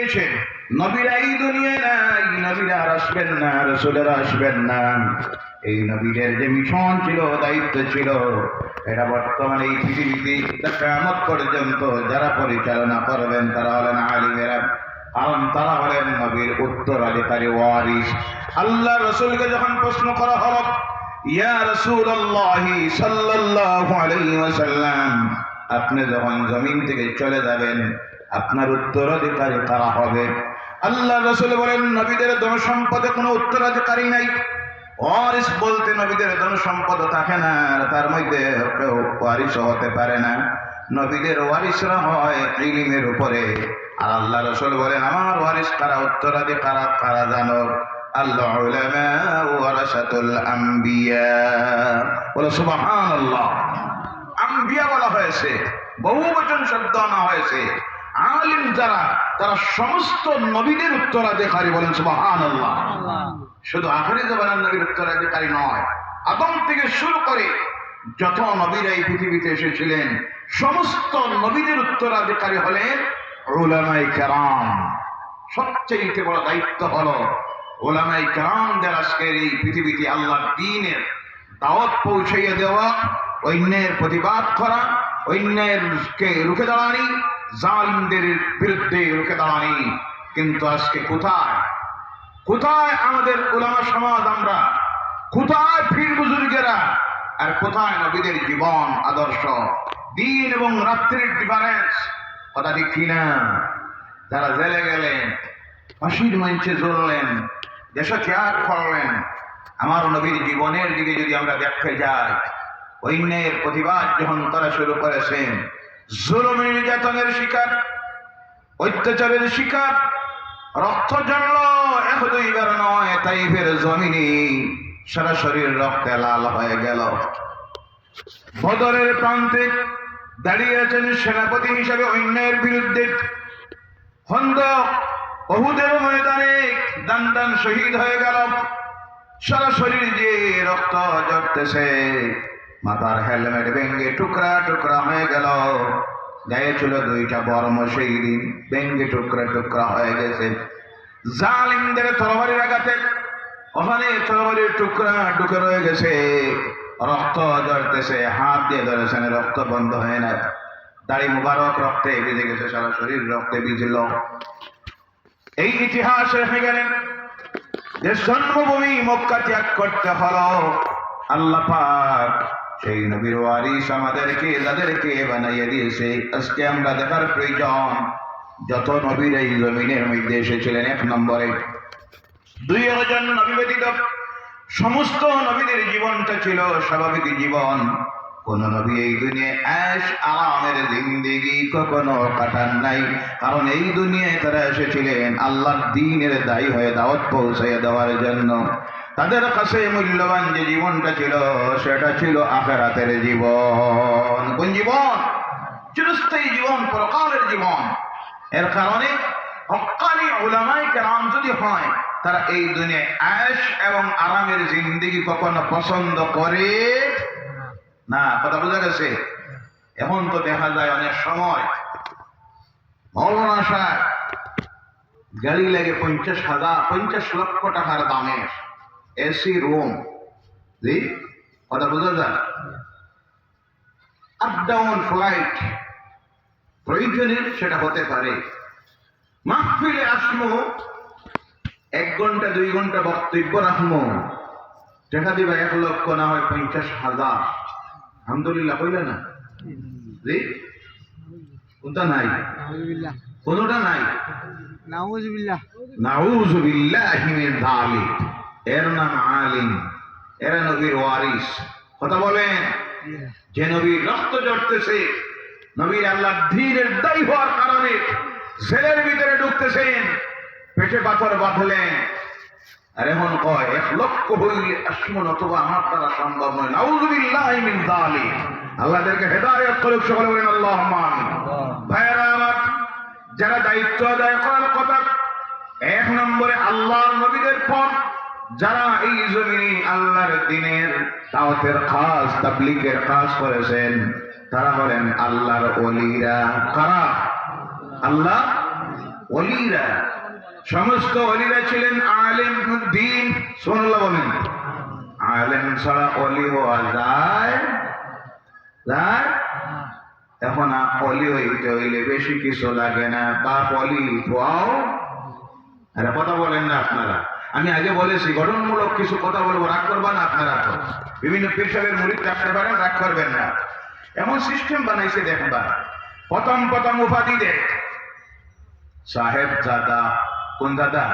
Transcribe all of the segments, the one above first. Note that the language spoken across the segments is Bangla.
দিয়েছে, নবীরা এই দুনিয়ায় নাই, নবীরা আর আসবেন না, রাসূলেরা আসবেন না। এই নবীদের যে মিশন ছিল, দায়িত্ব ছিল, এটা বর্তমানে এই পৃথিবীতে কিয়ামত পর্যন্ত যারা পরিচালনা করবেন তারা হলেন আলিমেরা। কারণ তারা হলেন নবীর উত্তরাধিকারী ওয়ারিস। আল্লাহ রাসূলকে যখন প্রশ্ন করা হলো, ইয়া রাসূলুল্লাহ সাল্লাল্লাহু আলাইহি ওয়াসাল্লাম, আপনি যখন জমিন থেকে চলে যাবেন আপনার উত্তরাধিকারী কারা হবে? আল্লাহ রাসূল বলেন, নবীদের ধন সম্পদে কোনো উত্তরাধিকারী নাই। ওয়ারিস বলতে নবীদের ধন সম্পদ থাকে না, আর তার মধ্যে কেউ ওয়ারিস হতে পারে না। নবীদের ওয়ারিসরা হয় ইলমের উপরে। আর আল্লাহ রাসূল বলেন, আমার ওয়ারিস কারা, উত্তরাধিকারী কারা জানো? আল উলামা ওয়ারাসাতুল আম্বিয়া। বলে সুবহানাল্লাহ। আম্বিয়া বলা হয়েছে, বহুবচন শব্দ আনা হয়েছে। আলিম যারা, তারা সমস্ত নবীদের উত্তরাধিকারী। বলেন সুবহানাল্লাহ। শুধু আখিরি জামানার নবীর উত্তরাধিকারী নয়, আদম থেকে শুরু করে যত নবীরা এই পৃথিবীতে এসেছিলেন সমস্ত নবীদের উত্তরাধিকারী হলেন উলামায়ে কেরাম। সবচেয়ে বড় দায়িত্ব হলো উলামায়ে কেরামদের আজকের এই পৃথিবীতে আল্লাহর দ্বীনের দাওয়াত পৌঁছাইয়ে দেওয়া, অন্যের প্রতিবাদ করা, অন্যেরকে রুখে দাঁড়ানি, জালিমদের বিরুদ্ধে রুখে দাঁড়ানি। কিন্তু আজকে কোথায় কোথায় আমাদের উলামা সমাজ? আমরা কোথায় পীর বুজুর্গেরা? আর কোথায় নবীদের জীবন আদর্শ? দিন এবং রাত্রির ডিফারেন্স কথা ঠিক কিনা? যারা জেলে গেলেন, ফাঁসির মঞ্চে জ্বললেন, দেশে ত্যাগ করলেন, আমার নবীর জীবনের দিকে যদি আমরা ব্যাখ্যায় যাই, অন্যের প্রতিবাদ যখন তারা শুরু করেছেন, জুলুম নির্যাতনের শিকার, অত্যাচারের শিকার, রক্ত জড়ল এক দুইবার নয়, তাইফের জমিনে সারা শরীর রক্তে লাল হয়ে গেল। বদরের প্রান্তে দাঁড়িয়েছেন সেনাপতি হিসাবে অন্যের বিরুদ্ধে। খন্দক, উহুদের ময়দানে দান দান শহীদ হয়ে গেল, সারা শরীর যে রক্ত ঝরতেছে, মাথার হেলমেট ভেঙ্গে টুকরা টুকরা হয়ে গেল, গায়ে ছিল দুইটা বর্ম, সেই দিন ভেঙ্গে টুকরা টুকরা হয়ে গেছে। জালিমদের তরবারির আঘাতে ওখানে তরবারির টুকরা ঢুকে রয়ে গেছে, রক্ত ঝরতেছে, হাত দিয়ে ধরেছেন, রক্ত বন্ধ হয় না, দাড়ি মুবারক রক্তে ভিজে গেছে, সারা শরীর রক্তে ভিজল। এই ইতিহাস রেখে গেলেন যে জন্মভূমি মক্কা ত্যাগ করতে হলো। আল্লাহ পাক সেই নবীর ওয়ারিস আমাদেরকে যাদেরকে বানাইয়ে দিয়েছে, আজকে আমরা দেখার প্রয়োজন যত নবীর এই জমিনের মধ্যে এসেছিলেন। এক নম্বরে 2 জন নবী ব্যতীত সমস্ত নবীদের জীবনটা ছিল স্বাভাবিক জীবন। কোন নবী এই দুনিয়ায় আয়েশ আরামের জিন্দেগি কখনো কাটান নাই, কারণ এই দুনিয়ায় তারা এসেছিলেন আল্লাহর দ্বীনের দায়ী হয়ে দাওয়াত পৌঁছাইয়া দেওয়ার জন্য। তাদের কাছে মূল্যবান যে জীবনটা ছিল সেটা ছিল আখিরাতের জীবন। কোন জীবন? চিরস্থায়ী জীবন, পরকালের জীবন। এর কারণে হক্কানি উলামায়ে কেরাম যদি হয়, তারা এই দুনিয়ায় আয়েশ এবং আরামের জিন্দেগি কখনো পছন্দ করে না। কথা বোঝা গেছে? এখন তো দেখা যায় অনেক সময় মৌলানা সাহেব গাড়ি লাগে 50 লক্ষ টাকার দামের এসি রুম, জি কথা বোঝা যায়, আপ ডাউন ফ্লাইট, প্রয়োজনে সেটা হতে পারে। মাহফিলে আসমো, 1 ঘন্টা 2 ঘন্টা বক্তব্য রাখবো, টাকা দিবা 1 লক্ষ না হয় 50,000। আলহামদুলিল্লাহ কইলে না? জি কোনটা নাই? কোনটা নাই? নাউজুবিল্লাহ। নাউজুবিল্লাহি মিন যালিক। এর নাম আলিম, এরা নবীর ওয়ারিস। কথা বলেন, যে নবীর রক্ত ঝরতেছে, নবীর আল্লাহর দ্বীনের দায়ী হওয়ার কারণে জেলের ভিতরে ঢুকতেছেন, পেটে পাথর বাঁধলেন, আর এখন কয় 1 লক্ষ হইলে আসমন, অথবা আমার দ্বারা সম্ভব নয়। নাউজুবিল্লাহি মিন যালিক। আল্লাহদেরকে হেদায়েত করুক, সকলে বলেন আল্লাহুম্মা আমিন। ভাইরা আমার, যারা দায়িত্ব আদায় করার কথা, 1 নম্বরে আল্লাহর নবীদের পর যারা এই জমিনে আল্লাহর দ্বীনের দাওয়াতের কাজ, তাবলীগের কাজ করেছেন, তারা বলেন আল্লাহর ওলিরা। কারা? আল্লাহ ওলিরা, সমস্ত ওলিরা ছিলেন আলেম দ্বীন। সুবহানাল্লাহ বলেন। আলেম ছাড়া অলি হওয়া যায়? এখন অলি হইতে হইলে বেশি কিছু লাগে না, বাপ অলি হওয়াও। আরে কথা বলেন না আপনারা। আমি আগে বলেছি গঠনমূলক কিছু কথা বলবো, রাগ করবা না আপনারা। তো বিভিন্ন পীর সাহেবের মুরিদ রাখতে পারেন, রাগ করবেন না। এমন সিস্টেম বানাইছে দেখবা, প্রথম উপাধি দেয় সাহেব দাদা। কোন দাদা?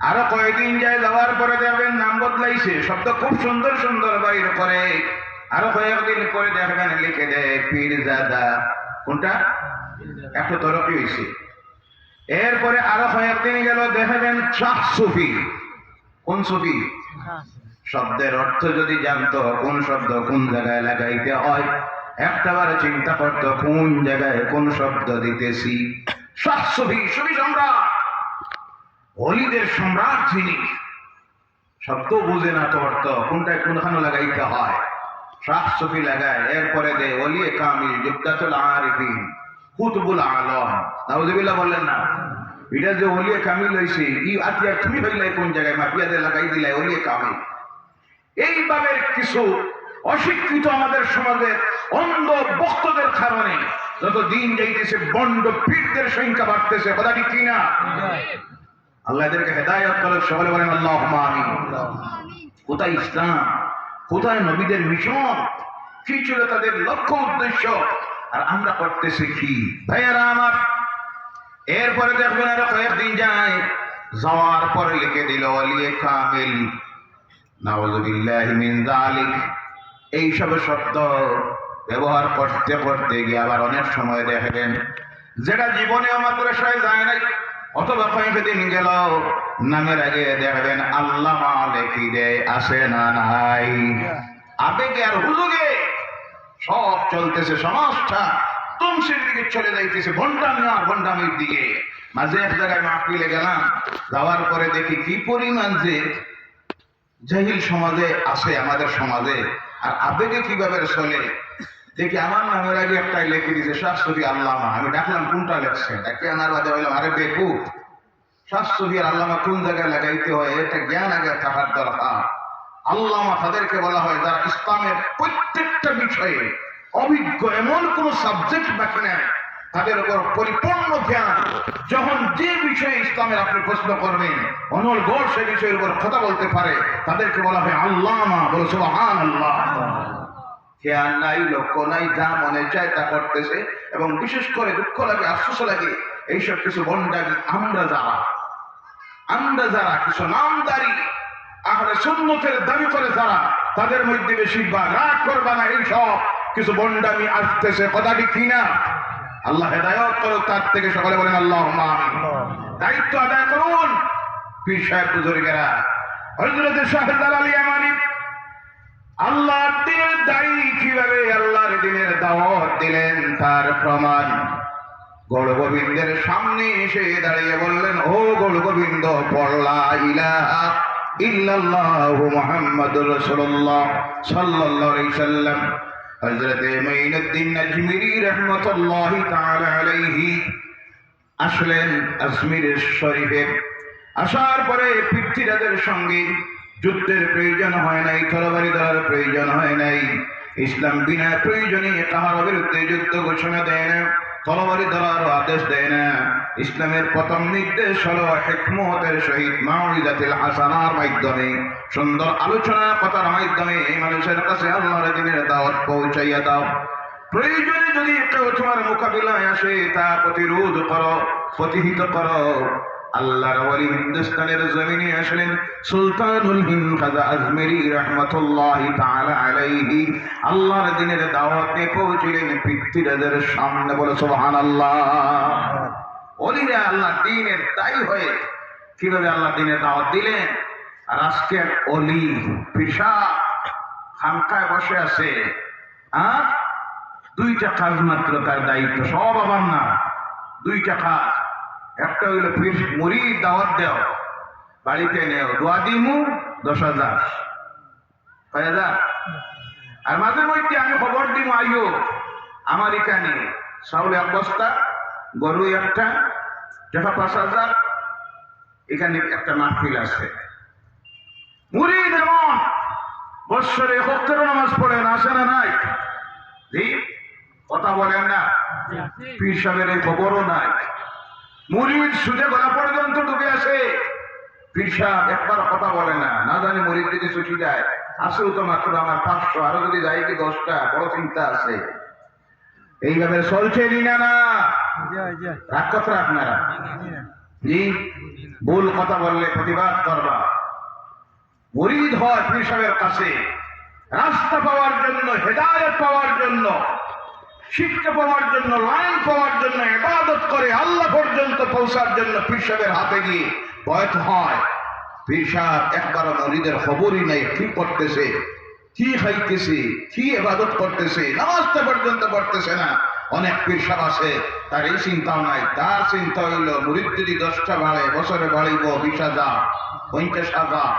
আরো কয়েকদিন যায়, যাওয়ার পরে দেখবেন নাম বদলাইছে, শব্দ খুব সুন্দর সুন্দর বাইর করে। আরো কয়েকদিন পরে দেখবেন লিখে দেয় পীর দাদা। কোনটা? একটু তরফি হয়েছে। এরপরে আরো কয়েকদিন গেল, দেখবেন শাহ সুফি। কোন সুফি? শব্দের অর্থ যদি জানতো, কোন শব্দ কোন জায়গায় লাগাইতে হয়, একটাবার চিন্তা করতো কোন জায়গায় কোন শব্দ দিতেছি। শাহ সুফি, সুফি সম্রাট, ওলিদের সম্রাট যিনি, শব্দ বুঝে না তো অর্থ কোনটায় কোনখানে লাগাইতে হয়, শাহ সুফি লাগায়। এরপরে দে ওলিয়ে কামিল, জুবদাতুল আরিফিন, কুতুবুল আলম। নাউজুবিল্লাহ বললেন না? এটা যে ওলিয়ে কামিল হইছে, ই আতিয়া তুমি হইলে কোন জায়গায় মাপিয়াদের লাগাই দিলে ওলিয়ে কামিল। এইভাবে কিছু অশিক্ষিত আমাদের সমাজের অন্ধ বক্তদের কারণে যত দিন যাইতেছে বন্ড পীরদের সংখ্যা বাড়তেছে। কথা ঠিক কিনা? আল্লাহ এদেরকে হেদায়েত করুন। সকলে বলেন আল্লাহুম্মা আমিন। কোথায় ইসলাম? কোথায় নবীদের মিশন? কি ছিল তাদের লক্ষ্য উদ্দেশ্য? আর আমরা করতেছি কি? ভাইয়েরা আমার, এরপরে দেখবেন আরো কয়েকদিন যায়, যাওয়ার পরে লিখে দিল ওলিয়ে কামিল। নাউযুবিল্লাহি মিন যালিক। এইসব শব্দ ব্যবহার করতে করতে গিয়ে আবার অনেক সময় দেখবেন যেটা জীবনেও মাদ্রাসায় যায় নাই, অথবা কয়েকদিন গেল নামের আগে দেখবেন আল্লামা লেখি দেয়। আসে না নাই? আবেগে আর হুজুগে সব চলতেছে, সমাজটা ধ্বংসের দিকে চলে যাইতেছে, ভণ্ডামি আর ভণ্ডামির দিকে। মাঝে এক জায়গায় মাহফিলে গেলাম, যাওয়ার পরে দেখি কি পরিমাণ যে জাহিল সমাজে আছে আমাদের সমাজে, আর আবেগে কিভাবে চলে। দেখি আমার নামের আগে একটাই লেখে দিয়েছে শাহ সুফি আল্লামা। আমি ডাকলাম কোনটা লেখছেন, একে আনার বাদে বললাম আরে বেকুব, শাহ সুফি আর আল্লামা কোন জায়গায় লাগাইতে হয় এটা জ্ঞান আগে থাকার দরকার। আল্লামা তাদেরকে বলা হয় যারা ইসলামের প্রত্যেকটা বিষয়ে অভিজ্ঞ, এমন কোন সাবজেক্ট বাকি নেয় তাদের উপর পরিপূর্ণ জ্ঞান। যখন যে বিষয়ে ইসলামের আপনি প্রশ্ন করবেন অনর্গল সে বিষয়ের উপর কথা বলতে পারে, তাদেরকে বলা হয় আল্লামা। বলো সুবহানাল্লাহ। জ্ঞান নাই, লক্ষ্য নাই, যা মনে চায় তা করতেছে। এবং বিশেষ করে দুঃখ লাগে, আফসোস লাগে, এইসব কিছু বন্ডামি আমরা যারা কিছু নামদারি আহলে সুন্নতের দাবি করে যারা, তাদের মধ্যে বেশিরভাগ, রাগ করবা না, এইসব কিছু বন্ডামি আসতেছে। কথা ঠিক কিনা? আল্লাহ হেদায়েত করুক। তার থেকে সকলে বলেন আল্লাহুম্মা আমিন। দায়িত্ব আদায় করুন পীর সাহেব বুজুর্গেরা। হযরত শাহ জালালি ইয়ামানি আল্লাহর দ্বীনের দায়ী কিভাবে আল্লাহর দ্বীনের দাওয়াত দিলেন তার প্রমাণ গৌর গোবিন্দের সামনে এসে দাঁড়িয়ে বললেন, ও গৌর গোবিন্দ, পড়লা ইলাহা ইল্লাল্লাহু মুহাম্মাদুর রাসূলুল্লাহ সাল্লাল্লাহু আলাইহি সাল্লাম। হযরত মুঈনুদ্দিন আজমিরি রাহমাতুল্লাহি তাআলা আলাইহি আসলেন আজমির শরীফে। আসার পরে পৃথ্বীরাজের সঙ্গে যুদ্ধের প্রয়োজন হয় নাই, তরবারি ধরার প্রয়োজন হয় নাই। ইসলাম বিনা প্রয়োজনে কাহার বিরুদ্ধে যুদ্ধ ঘোষণা দেয় না, তরবারি ধরার আদেশ দেয় না। ইসলামের প্রথম নির্দেশ হলো হিকমতের সহিত মাউইজাতুল হাসানার মাধ্যমে, সুন্দর আলোচনা কথার মাধ্যমে এই মানুষের কাছে আল্লাহর দ্বীনের দাওয়াত পৌঁছাইয়া দাও। প্রয়োজনে যদি কেউ তোমার মোকাবিলায় আসে তা প্রতিরোধ করো, প্রতিহিত করো। আল্লাহর ওলি হিন্দুস্তানের জমিনে আসলেন সুলতানুল হিন্দ খাজা আজমেরি রাহমাতুল্লাহি তাআলা আলাইহি। আল্লাহর দ্বীনের দাওয়াত নিয়ে পৌঁছলেন পৃথ্বীরাজের সামনে। বলে সুবহানাল্লাহ। ওলিরা আল্লাহর দ্বীনের দায়ী হয়ে কিভাবে আল্লাহর দ্বীনের দাওয়াত দিলেন। আর আজকের ওলি পীর সাহেব খানকায় বসে আছে, আর দুইটা কাজ মাত্র তার দায়িত্ব, সব আবার না, দুইটা কাজ। একটা হইল পীর মুরিদ দাওয়াত দেও, বাড়িতে নেও, দোয়া দিমু 10,000 আর মাঝে মধ্যে আমি খবর দিমু, আইও আমার এখানে চাউল 1 বস্তা, গরু 1টা, দেখা 5,000 এখানে একটা মাহফিল আছে। মুরিদ এমন বৎসরে 71 নামাজ পড়েন, আসে না নাই? জি, কথা বলেন না। পীর সাহেবের এই খবরও নাই। মুরিদ সুজে গলা পর্যন্ত ঢুকে আসে, পীর সাহেব একবার কথা বলে না। না জানি মুরিদ যদি ছুটি যায়, আসেও তো মাত্র আমার 500, আরো যদি যাই কি 10টা, বড় চিন্তা আছে। এইভাবে চলছে না না? রাগ কথা আপনারা জি, ভুল কথা বললে প্রতিবাদ করবা। মুরিদ হয় পীর সাহেবের কাছে রাস্তা পাওয়ার জন্য, হেদায়েত পাওয়ার জন্য, শিক্ষা পাওয়ার জন্য, লাইন পাওয়ার জন্য, ইবাদত করে আল্লাহ পর্যন্ত পৌঁছার জন্য পীর সাহেবের হাতে গিয়ে বয়ত হয়। পীর সাহেব একবারও মুরিদের খবরই নেই, কি করতেছে, কি খাইতেছে, কি ইবাদত করতেছে, নামাজটা পর্যন্ত পড়তেছে না। অনেক পীর সাহেব আছে তার এই চিন্তাও নাই। তার চিন্তা হইল মুরিদ যদি 10টা বাড়ে, বছরে বাড়িব 20,000, 50,000।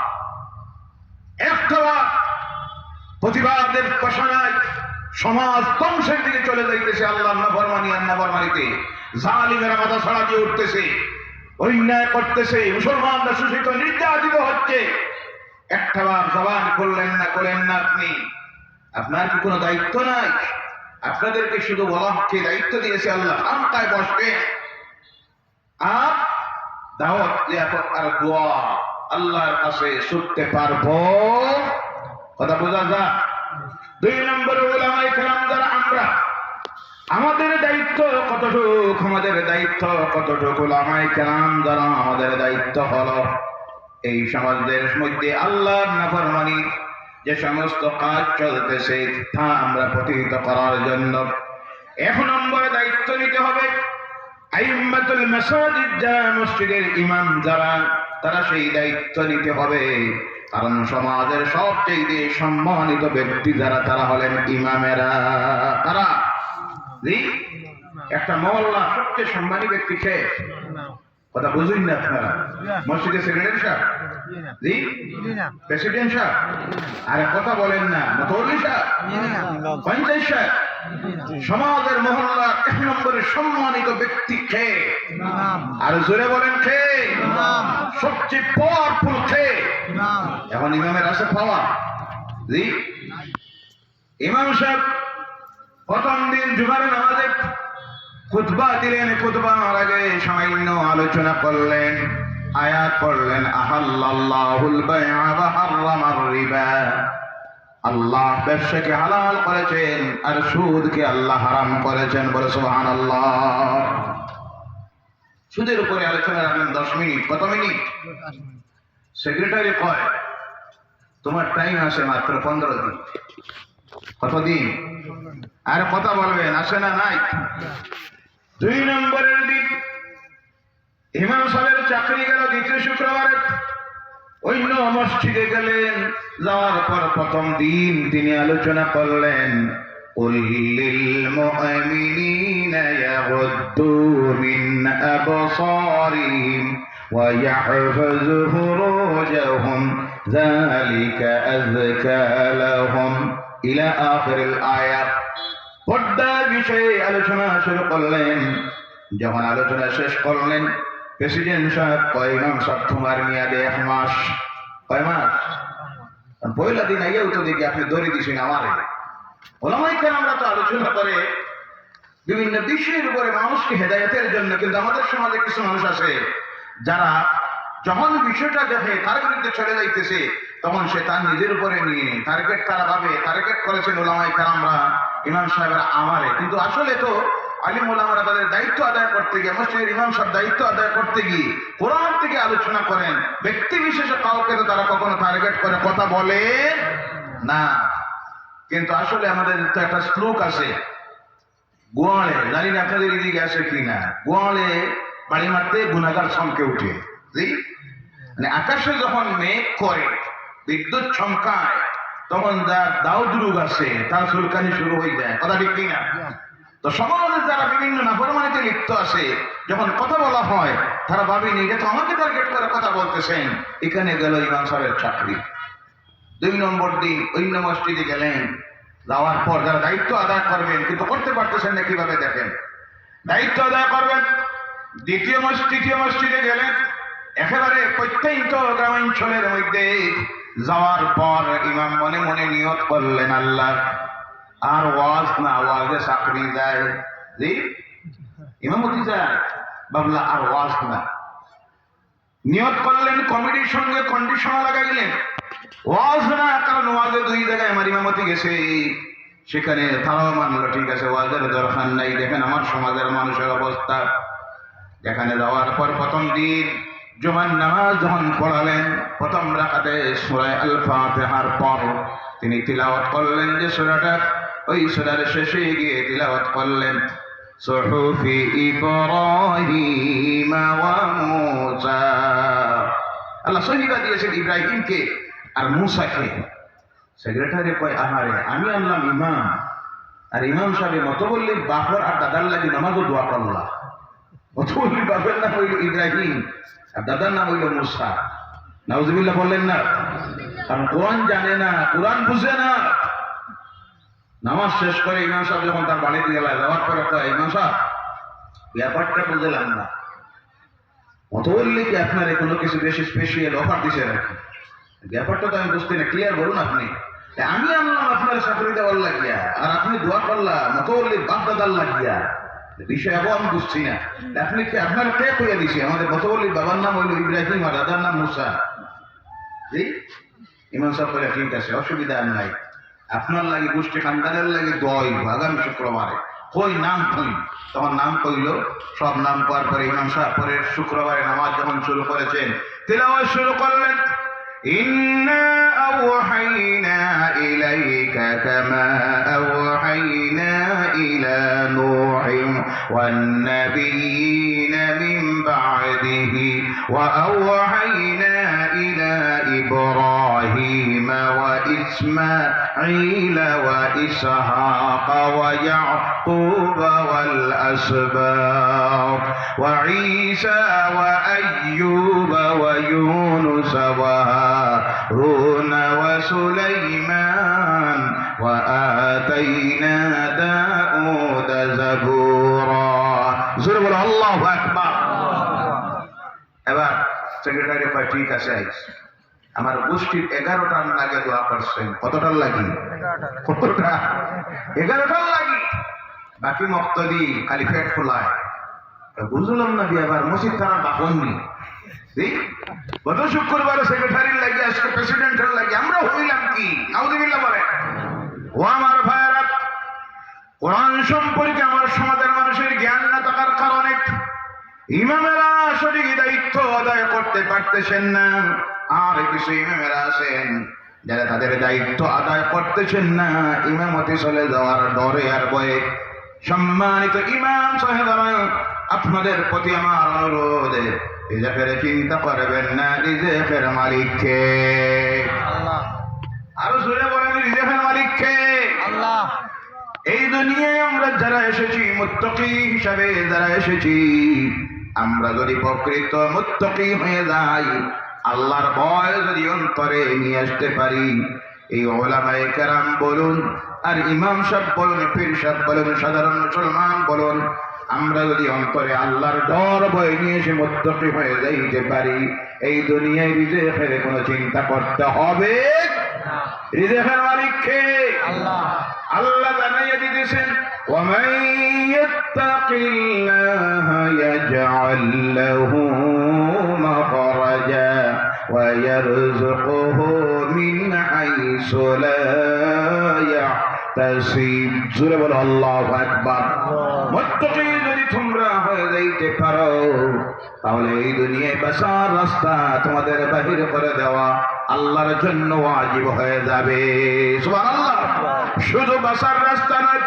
একটা প্রতিবাদের ঘোষণায় সমাজ ধ্বংসের দিকে চলে যাইতেছে। আল্লাহ নাফরমানি আর নাফরমানিতে জালিমেরা মাথা ছাড়া দিয়ে উঠতেছে, অন্যায় করতেছে, মুসলমানরা শোষিত নির্যাতিত হচ্ছে। একটাবার জবান করলেন না আপনি? আপনার কি কোনো দায়িত্ব নাই? আপনাদেরকে শুধু বলা হচ্ছে দায়িত্ব দিয়েছে আল্লাহ, শান্তায় বসবে আর দাওয়াত লিয়াকত আর দোয়া আল্লাহর কাছে ছুটতে পারবো। কথা বোঝা যায়? 2 নম্বরে উলামায়ে কেরাম যারা আমরা, আমাদের দায়িত্ব কতটুক? আমাদের দায়িত্ব কতটুক? উলামায়ে কেরাম যারা আমাদের দায়িত্ব হলো এই সমাজের মধ্যে আল্লাহর নাফরমানি যে সমস্ত কাজ চলতেছে তা আমরা প্রতিহত করার জন্য 1 নম্বরে দায়িত্ব নিতে হবে আইম্মাতুল মাসাজিদ, যারা মসজিদের ইমাম যারা, তারা সেই দায়িত্ব নিতে হবে। কারণ সমাজের সবচেয়ে সম্মানিত ব্যক্তি যারা, তারা হলেন ইমামেরা। তারা জি, একটা মহল্লা সবচেয়ে সম্মানী ব্যক্তি কে? কথা বুঝুন না আপনারা? মসজিদের সেক্রেটারি সাহেব, জি, প্রেসিডেন্ট সাহেব, আরে কথা বলেন না, মুতওয়াল্লি সাহেব, পঞ্চায়েত সাহেব। সমাজের মহল্লার 1 নম্বরের সম্মানিত ব্যক্তি কে? আর জোরে বলেন কে? সবচেয়ে পাওয়ারফুল কে? এখন ইমামের আছে পাওয়া। জি, ইমাম সাহেব প্রথম দিন জুমার নামাজে খুতবা দিলেন। খুতবার আগে সামান্য আলোচনা করলেন, আয়াত পড়লেন, আহাল্লাল্লাহুল বাই'a ওয়া হাররামার রিবা। আল্লাহ ব্যবসাকে হালাল করেছেন আর সুদকে আল্লাহ হারাম করেছেন। বলে সুবহানাল্লাহ। সুদের উপরে আলোচনা রাখলেন 10 মিনিট। কত মিনিট? সেক্রেটারি কয় তোমার টাইম আছে মাত্র 15 দিন। কতদিন? আর কথা বলবেন, আসে না নাই? 2 নম্বরের দিন ইমাম সাহেবের চাকরি গেল 2য় শুক্রবারে, অন্য মসজিদে গেলেন। যাওয়ার পর প্রথম দিন তিনি আলোচনা করলেন, কুল লিল মুমিনিনা ইয়াগুদ্দু মিন আবসারিহিম ওয়া ইয়াহফাযু ফুরুজাহুম যালিকা আযকা লাহুম ইলা আখিরিল আয়াত। পর্দার বিষয়ে আলোচনা শুরু করলেন। যখন আলোচনা শেষ করলেন, প্রেসিডেন্ট সাহেব কয়, ইমাম সাহেব তোমার মেয়াদে 1 মাস। কয় মাস? পয়লা দিন আইয়াও তো দেখি আপনি ধরে দিছেন আমারে। ওলামায়ে কেরামরা তো আলোচনা করে বিভিন্ন বিষয়ের উপরে মানুষকে হেদায়েতের জন্য, কিন্তু আমাদের সমাজে কিছু মানুষ আছে যারা যখন বিষয়টা দেখে তার বিরুদ্ধে চলে যাইতেছে, তখন সে তার নিজের উপরে নিয়ে টার্গেট, তারা ভাবে টার্গেট করেছেন ওলামায়ে কেরামরা, ইমাম সাহেবরা আমারে। কিন্তু আসলে তো আলিম ওলামারা তাদের দায়িত্ব আদায় করতে গিয়ে, মসজিদের ইমাম সাহেব দায়িত্ব আদায় করতে গিয়ে কোরআন থেকে আলোচনা করেন। ব্যক্তি বিশেষে কাউকে তো তারা কখনো টার্গেট করে কথা বলে না। কিন্তু আসলে আমাদের তো একটা শ্লোক আছে, গোয়ালে, জানি না আপনাদের এদিকে আছে কিনা, গোয়ালে বাড়ি মারতে গুনাগার চমকে উঠে। মানে আকাশে যখন মেঘ করে, বিদ্যুৎ চমকায়, তখন যার দাউদ রোগ আছে তার চুলকানি শুরু হয়ে যায়। কথা ঠিক কিনা? তো সমাজে যারা বিভিন্ন নাফরমানিতে লিপ্ত আছে, যখন কথা বলা হয় তারা ভাবেনি এটা তো আমাকে টার্গেট করে কথা বলতেছেন। এখানে গেল ইমাম সাহেবের চাকরি। 2 নম্বর দিন অন্য মসজিদে গেলেন। যাওয়ার পর যারা দায়িত্ব আদায় করবেন কিন্তু করতে পারতেছেন না, কিভাবে দেখেন? দায়িত্ব আদায় করবেন, তৃতীয় মসজিদে গেলেন। একেবারে প্রত্যন্ত গ্রামাঞ্চলের মধ্যে যাওয়ার পর ইমাম মনে মনে নিয়ত করলেন, আল্লাহ আর ওয়াজ না, ওয়াজে চাকরি যায়, জি ইমামতি যায়, বাবলা আর ওয়াজ না। নিয়ত করলেন, কমিটির সঙ্গে কন্ডিশন লাগাইলেন, ওয়াজ না, কারণ ওয়াজে 2 জায়গায় আমার ইমামতি গেছে, সেখানে তারাও মানলো ঠিক আছে ওয়াজের দরকার নাই। দেখেন আমার সমাজের মানুষের অবস্থা। যেখানে যাওয়ার পর প্রথম দিন জুমার নামাজ যখন পড়ালেন, প্রথম রাকাতে সূরা আল ফাতিহার পর তিনি তিলাওয়াত করলেন যে সূরাটা, ওই সূরার শেষে গিয়ে তিলাওয়াত করলেন সুহুফি ইব্রাহিম ওয়া মূসা। আল্লাহ সহিবা দিয়েছেন ইব্রাহিমকে আর মূসাকে। সেক্রেটারি কয়, আহারে আমি আনলাম ইমাম, আর ইমাম সাহেব মতবল্লির বাপর আর দাদার লাগি নামাজও দোয়া করলাম। মতবল্লির বাপের নাম হইল ইব্রাহিম আর দাদার নাম হইল মূসা। নাউজুবিল্লাহ বললেন না? কারণ কোরআন জানে না, কোরআন বুঝে না। নামাজ শেষ করে ইমাম সাহেব যখন তার বাড়িতে গেল, যাওয়ার পরে কয়, ইমাম সাহেব ব্যাপারটা বুঝলাম না, মতবল্লিকে আপনার কোনো কিছু বেশি স্পেশাল অফার দিছে রাখি, ব্যাপারটা তো আমি বুঝতে না, ক্লিয়ার বলুন আপনি। আমি আনলাম আপনার চাকরি দেওয়ার লাগিয়া, আর আপনি দোয়া করলাম মতবল্লির বাপ দাদার লাগিয়া, বিষয় আবু আমি বুঝছি না। আপনি কি আপনার কে কইয়া দিছে আমাদের মতবল্লির বাবার নাম হইল ইব্রাহিম আর দাদার নাম মূসা? জি ইমাম সাহেব বলে, ঠিক আছে অসুবিধা নাই, আপনার লাগে গোষ্ঠী খানদানের লাগে দোয়াই আগামী শুক্রবারে কই নাম কই। তখন নাম কইল, সব নাম করার পরে ইমাম সাহেব পরের শুক্রবারে নামাজ যখন শুরু করেছেন, তিলাওয়াত শুরু করলেন, ইন্না আওহাইনা ইলাইকা কামা আওহাইনা ইলা নূহিন ওয়ান নাবিয়িনা মিন বা'দিহি ওয়া আওহাইনা ইলা ইব্রাহিম ওয়া ইসমাঈল ওয়া ইসহাক ওয়া ইয়াকুব ওয়াল আসবাত ওয়া ঈসা ওয়া আইয়ুব ওয়া ইউনুস ওয়া هارون وسليمان وآتينا داود زبورا। জোরে বলো আল্লাহু আকবার। এবার সেক্রেটারি কয়, ঠিক আছে আমার গোষ্ঠীর 11টার লাগে দোয়া করছেন। কতটার লাগি? কতটা? 11টার লাগি। বাকি মক্তদি খালি পেট খোলায়। বুঝলাম না দিয়ে আবার মসজিদ থানার বাপননি গত শুক্রবার সেক্রেটারির লাগে, আজকে প্রেসিডেন্টের লাগে, আমরা হইলাম কি? নাউযুবিল্লাহ বলে। ও আমার ভাইয়েরা, কোরআন সম্পর্কে আমার সমাজের মানুষের জ্ঞান না থাকার কারণে ইমামেরা সঠিক দায়িত্ব আদায় করতে পারতেছেন না। আর কিছু ইমামেরা আছেন যারা তাদের দায়িত্ব আদায় করতেছেন না, ইমামতি চলে যাওয়ার ডরে আর ভয়ে। সম্মানিত ইমাম সাহেবরা, আপনাদের প্রতি আমার অনুরোধ, রিজেকের চিন্তা করবেন না, রিজেকের মালিককে। আল্লাহ। আরো জোরে বলেন, রিজেকের মালিককে আল্লাহ। এই দুনিয়ায় আমরা যারা এসেছি, মুত্তাকি হিসাবে যারা এসেছি, আমরা যদি প্রকৃত মুত্তাকি হয়ে যাই, আল্লাহর ভয় যদি অন্তরে নিয়ে আসতে পারি, এই উলামায়ে কেরাম বলুন আর ইমাম সাহেব বলুন, পীর সাহেব বলুন, সাধারণ মুসলমান বলুন, আমরা যদি অন্তরে আল্লাহর ডর ভয় নিয়ে এসে মুত্তাকি হয়ে যাইতে পারি, এই দুনিয়ায় রিজেকের কোনো চিন্তা করতে হবে না। রিজেকের মালিক কে? আল্লাহ। আল্লাহ জানাইয়া দিতেছেন, ওয়ামান ইয়াত্তাকিল্লাহা ইয়াজআল লাহু মাখরাজা ওয়া ইয়ারযুকুহু মিন হাইসু লা ইয়াহতাসিব। জোরে বলো আল্লাহু আকবার। মুত্তাকি যদি তোমরা হয়ে যাইতে পারো, তাহলে এই দুনিয়ায় বাঁচার রাস্তা তোমাদের বাহির করে দেওয়া আল্লাহর জন্য ওয়াজিব হয়ে যাবে। সুবহানাল্লাহ। শুধু বাঁচার রাস্তা নয়,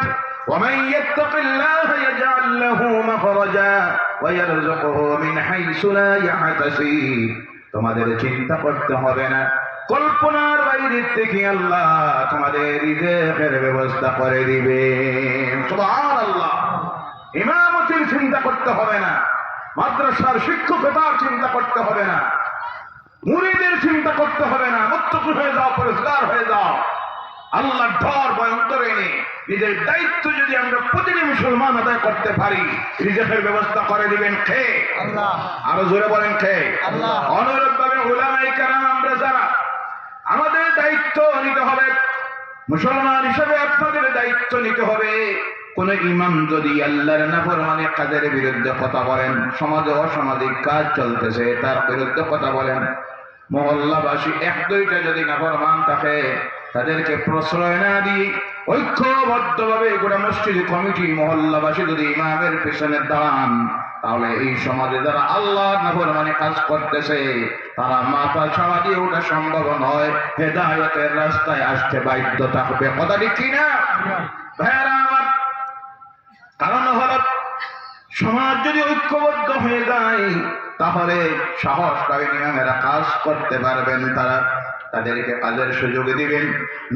ومن يتق الله يجعل له مخرجا ويرزقه من حيث لا يحتسب। তোমাদের চিন্তা করতে হবে না, কল্পনার বাইরে থেকে আল্লাহ তোমাদের রিজেকের ব্যবস্থা করে দিবে। সুবহানাল্লাহ। ইমামতির চিন্তা করতে হবে না, মাদ্রাসার শিক্ষকতার চিন্তা করতে হবে না, মুরিদের চিন্তা করতে হবে না, মুত্তাকি হয়ে যাও, পরিষ্কার হয়ে যাও। আল্লাহর ডর ভয় অন্তরে এনে নিজের দায়িত্ব যদি আমরা প্রতিটি মুসলমান আদায় করতে পারি, রিজিকের ব্যবস্থা করে দিবেন কে? আল্লাহ। আরো জোরে বলেন কে? আল্লাহ। অনুরূপভাবে উলামায়ে কেরাম আমরা যারা আমাদের দায়িত্ব নিতে হবে, মুসলমান হিসেবে আপনাদের দায়িত্ব নিতে হবে। কোন ইমাম যদি আল্লাহর নাফরমানি কাজের বিরুদ্ধে কথা বলেন, সমাজে অসামাজিক কাজ চলতেছে তার বিরুদ্ধে কথা বলেন, মহল্লাবাসী এক দুইটা যদি নাফরমান থাকে তাদেরকে প্রশ্রয় না দিয়ে ঐক্যবদ্ধভাবে গোটা মসজিদ কমিটি মহল্লাবাসী যদি ইমামের পেছনে দাঁড়ান, তাহলে এই সমাজে যারা আল্লাহর নাফরমানি কাজ করতেছে তারা মাথা ছাড়া দিয়ে ওটা সম্ভব নয়, হেদায়েতের রাস্তায় আসতে বাধ্য থাকবে। কথা ঠিক কিনা ভাইয়েরা আমার? কারণ হল সমাজ যদি ঐক্যবদ্ধ হয়ে যায় তাহলে সাহস পাবেন ইমামেরা কাজ করতে পারবেন, তারা তাদেরকে কাজের সুযোগ দিবেন।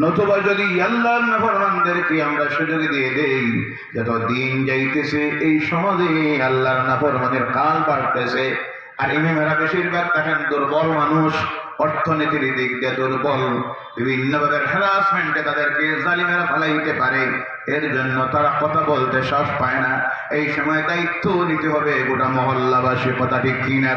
নতুবা যদি আল্লাহর নাফরমানদেরকে আমরা সুযোগ দিয়ে দেই, যত দিন যাইতেছে এই সমাজে আল্লাহর নাফরমানের কাল বাড়তেছে। আর ইমামেরা বেশিরভাগ থাকেন দুর্বল মানুষ, অর্থনীতির দিক দিয়ে দুর্বল, বিভিন্নভাবে হ্যারাসমেন্টে তাদেরকে জালিমেরা ফেলাইতে পারে, এর জন্য তারা কথা বলতে সাহস পায় না। এই সময় দায়িত্ব নিতে হবে গোটা মহল্লাবাসী। কথা ঠিক কিনা?